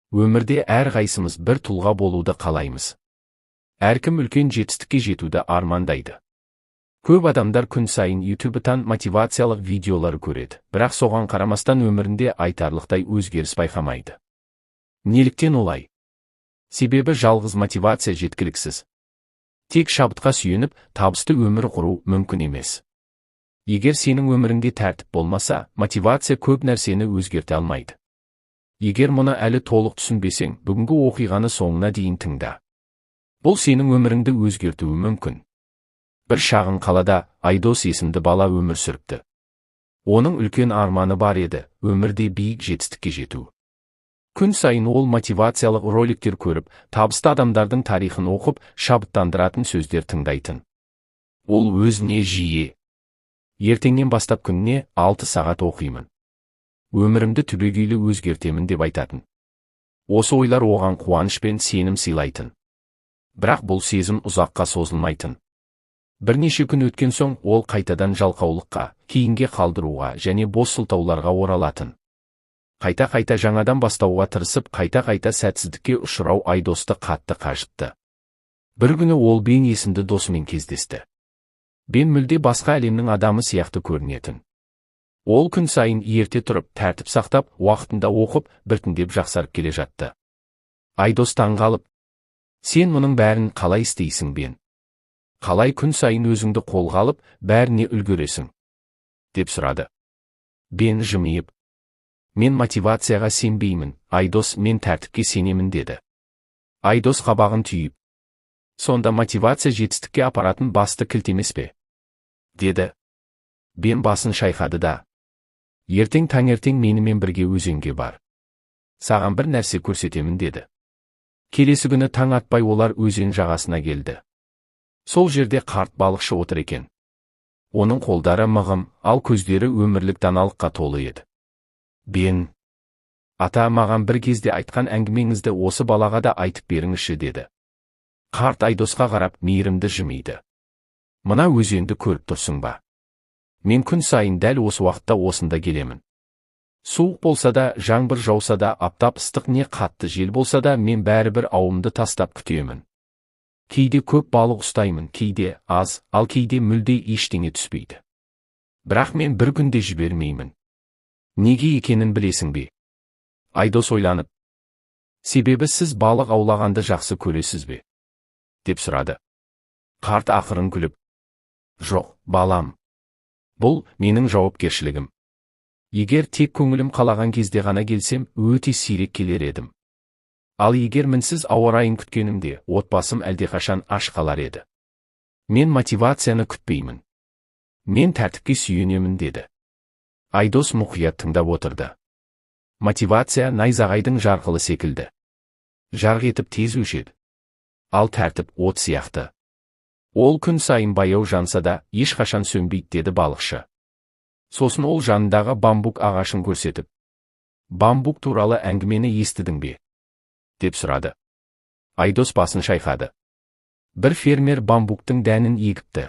Өмірде әрқайсымыз бір тұлға болуды қалаймыз. Әркім үлкен жетістікке жетуді армандайды. Көп адамдар күн сайын YouTube'тан мотивациялық видеолар көреді, бірақ соған қарамастан өмірінде айтарлықтай өзгеріс байқамайды. Неліктен олай? Себебі жалғыз мотивация жеткіліксіз. Тек шабытқа сүйеніп, табысты өмір құру мүмкін емес. Егер сенің өміріңде тәртіп болмаса, мотивация көп нәрсені өзгерте алмайды. Егер мұны әлі толық түсінбесең, бүгінгі оқиғаны соңына дейін тыңда. Бұл сенің өміріңді өзгертуі мүмкін. Бір шағын қалада Айдос есімді бала өмір сүріпті. Оның үлкен арманы бар еді, өмірде биік жетістікке жету. Күн сайын ол мотивациялық роликтер көріп, табысты адамдардың тарихын оқып, шабыттандыратын сөздер тыңдайтын. Ол өзіне жиі: ертеңнен бастап күніне 6 сағат оқимын. Өмірімді түбегейлі өзгертемін деп айтатын. Осы ойлар оған қуаныш пен сенім сыйлайтын. Бірақ бұл сезім ұзаққа созылмайтын. Бірнеше күн өткен соң ол қайтадан жалқаулыққа, кейінге қалдыруға және бос сылтауларға оралатын. Қайта-қайта жаңадан бастауға тырысып, қайта-қайта сәтсіздікке ұшырау Айдосты қатты қажытты. Бір күні ол Бен есімді досымен кездесті. Бен мүлде басқа әлемнің адамы сияқты көрінетін. Ол күн сайын ерте тұрып, тәртіп сақтап, уақытында оқып, біртіндеп жақсарып келе жатты. Айдос таңғалып: сен мұның бәрін қалай істейсің, Бен? Қалай күн сайын өзіңді қолға алып, бәріне үлгересің? Деп сұрады. Бен жымиып: мен мотивацияға сенбеймін, Айдос, мен тәртіпке сенемін, деді. Айдос қабағын түйіп: сонда мотивация жетістікке апаратын басты кілт емес пе? Деді. Бен басын шайқады да: ертең таңертең менімен бірге өзенге бар. Саған бір нәрсе көрсетемін, деді. Келесі күні таң атпай олар өзен жағасына келді. Сол жерде қарт балықшы отыр екен. Оның қолдары мығым, ал көздері өмірлік даналыққа толы еді. Бен: ата, маған бір кезде айтқан әңгімеңізді осы балаға да айтып беріңізші, деді. Қарт Айдосқа қарап мейірімді жымиды. Мына өзенді көріп тұрсың ба? Мен күн сайын дәл осы уақытта осында келемін. Суық болса да, жаңбыр жауса да, аптап ыстық не қатты жел болса да, мен бәрібір ауымды тастап күтемін. Кейде көп балық ұстаймын, кейде аз, ал кейде мүлде ештеңе түспейді. Бірақ мен бір күнде жібермеймін. Неге екенін білесің бе? Айдос ойланып: себебі сіз балық аулағанды жақсы көресіз бе? Деп сұрады. Қарт ақырын күліп: жоқ, балам. Бұл менің жауапкершілігім. Егер тек көңілім қалаған кезде ғана келсем, өте сирек келер едім. Ал егер мінсіз ауа райын күткенімде, отбасым әлдеқашан аш қалар еді. Мен мотивацияны күтпеймін. Мен тәртіпке сүйенемін, деді. Айдос мұқият тыңдап отырды. Мотивация найзағайдың жарқылы секілді. Жарқ етіп тез өшеді. Ал тәртіп от сияқты. Ол күн сайын баяу жанса да, ешқашан сөнбейді, деді балықшы. Сосын ол жанындағы бамбук ағашын көрсетіп: бамбук туралы әңгімені естідің бе? Деп сұрады. Айдос басын шайқады. Бір фермер бамбуктың дәнін егіпті.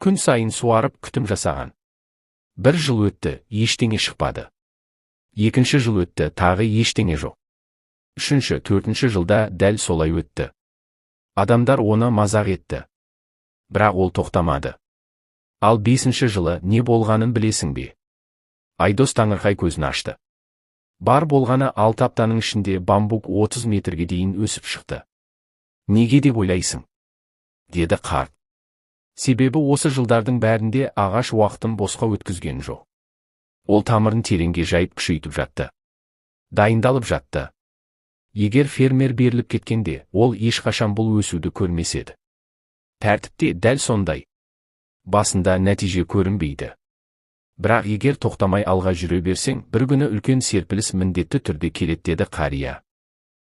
Күн сайын суарып күтім жасаған. Бір жыл өтті, ештеңе шықпады. Екінші жыл өтті, тағы ештеңе жоқ. Үшінші, төртінші жылда дәл солай өтті. Адамдар оны мазақ етті. Бірақ ол тоқтамады. Ал бесінші жылы не болғанын білесің бе? Айдос таңырқай көзін ашты. Бар болғаны 6 аптаның ішінде бамбук 30 метрге дейін өсіп шықты. Неге деп ойлайсың? Деді қарт. Себебі осы жылдардың бәрінде ағаш уақытын босқа өткізген жоқ. Ол тамырын тереңге жайып күшейтіп жатты. Дайындалып жатты. Егер фермер беріліп кеткенде, ол ешқашан бұл өсуді көрмес еді. Тәртіпте дәл сондай. Басында нәтиже көрінбейді. Бірақ егер тоқтамай алға жүре берсең, бір күні үлкен серпіліс міндетті түрде келеді, деді қария.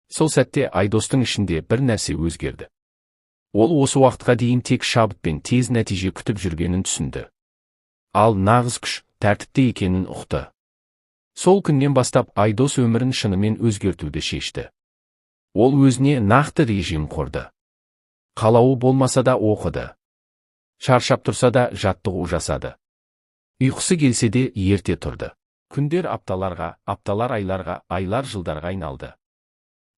Сол сәтте Айдостың ішінде бір нәрсе өзгерді. Ол осы уақытқа дейін тек шабыт пен тез нәтиже күтіп жүргенін түсінді. Ал нағыз күш тәртіпте екенін ұқты. Сол күннен бастап Айдос өмірін шынымен өзгертуді шешті. Ол өзіне нақты режим құрды. Қалауы болмаса да оқыды. Шаршап тұрса да жаттығу жасады. Ұйқысы келсе де ерте тұрды. Күндер апталарға, апталар айларға, айлар жылдарға айналды.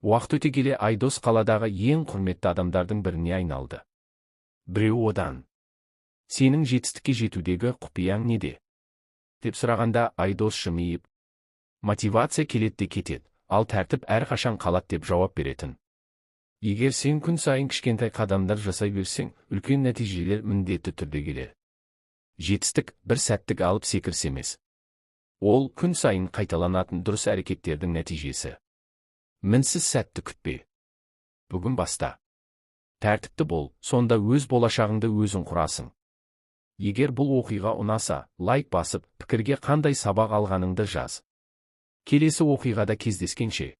Уақыт өте келе Айдос қаладағы ең құрметті адамдардың біріне айналды. Біреу одан: «Сенің жетістікке жетудегі құпияң неде?» деп сұрағанда, Айдос жымиып: «Мотивация келеді де кетеді, ал тәртіп әрқашан қалады» деп жауап беретін. Егер сен күн сайын кішкентай қадамдар жасай берсең, үлкен нәтижелер міндетті түрде келеді. Жетістік бір сәттік алып секіріс емес. Ол күн сайын қайталанатын дұрыс әрекеттердің нәтижесі. Мінсіз сәтті күтпе. Бүгін баста. Тәртіпті бол, сонда өз болашағыңды өзің құрасың. Егер бұл оқиға ұнаса, лайк басып, пікірге қандай сабақ алғаныңды жаз. Келесі оқиғада кездескенше.